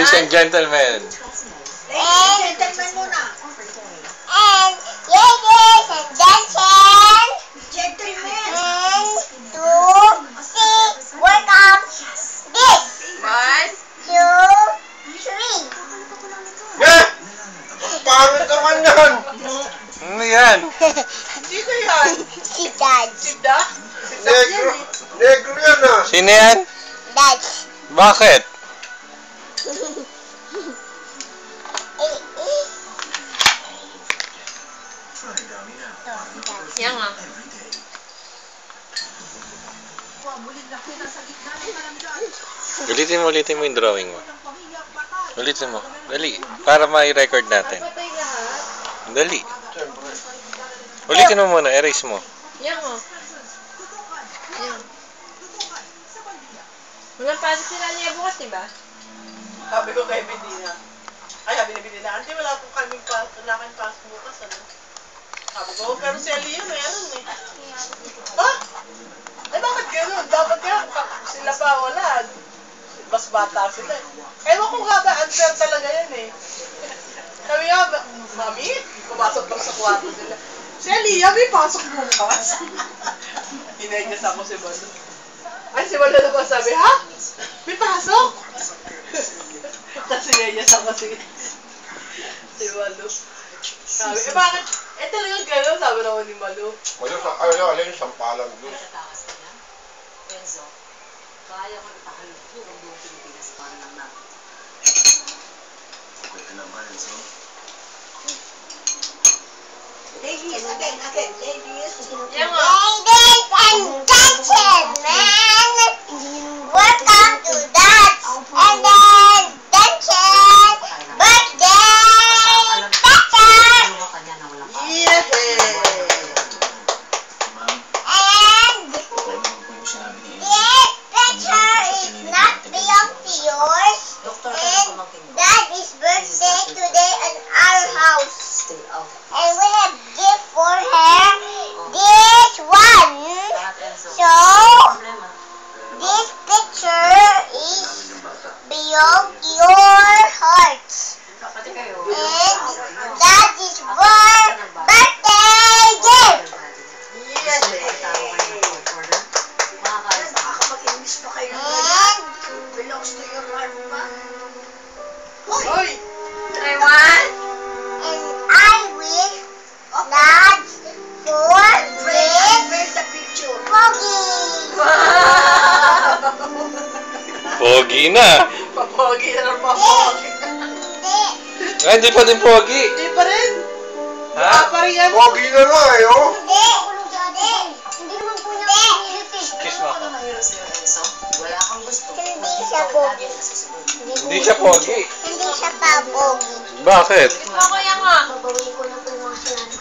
Ladies and gentlemen. Ladies and gentlemen muna. And ladies and gentlemen. Gentlemen. And to see welcome this. 1, 2, 3. Eh! Pangit naman yan! Ano yan? Sino yan? Si Dad. Si Dad? Negro. Negro yan ah. Sino yan? Dad. Bakit? Yan nga. Ulitin mo yung drawing mo. Ulitin mo. Dali. Para ma-record natin. Dali. Ulitin mo muna. Erase mo. Yan o. Yan. Walang pasok sila niya bukas, diba? Sabi ko kay Bedina. Ay, sabi ni Bedina, Auntie, wala po kaming pasok bukas, ano? Sabi ko, pero si Aliyah meron eh. Ha? Ay, bakit gano'n? Dapat nga, sila pa wala. Mas bata sila eh. Ewan ko nga ba, unfair talaga yan eh. Sabi nga, Mami, pumasok pa sa kwarto nila. Si Aliyah, may pasok bukas. Hinayas ako si Balo. Ay, si Balo na ba sabi, ha? May pasok? Tapos hinayas ako si Balo. Sabi, bakit? Talagang gano'n, sabi naman ni Malu. Alin yung sampalang doon. Enzo, kaya ko ipahalugtong ang buong Pilipinas para lang natin. Okay ka naman, Enzo. Ladies, again, ladies. Yan nga. Ladies and gentlemen, welcome to Dad's and then Dungeon birthday picture. Ano ka niya na walang pa? Yeah! And this picture is not belong to yours. Doktor ka na And pamangkin mo. Daddy's birthday today at our house. Stay out. And we have gift for her. This one. Lahat, Enzo. So, Problema. this picture is beyond your heart. Pati kayo. And that is for birthday gift. Yes! Tawag kayo ng court order. Makakaalis na. Makakapag-English pa kayo. And, Belongs to your heart pa. Hoy! I want. and I wish that for this Where's the picture? Pogi. Pogi na. Papogi na ng papogi. Hindi. Ay, di pa din pogi. Hindi pa rin. Ha? Pa rin yan. Pogi na nga eh, oh. Hindi. Hindi naman po niya pinilit eh. Kiss mo ako. Ano nangyari sa'yo, Enzo? Wala kang gusto. Hindi siya pogi. Hindi siya pogi. Hindi siya pa pogi. Bakit? Ito ako yan nga. Babawin ko na po yung mga sinabi.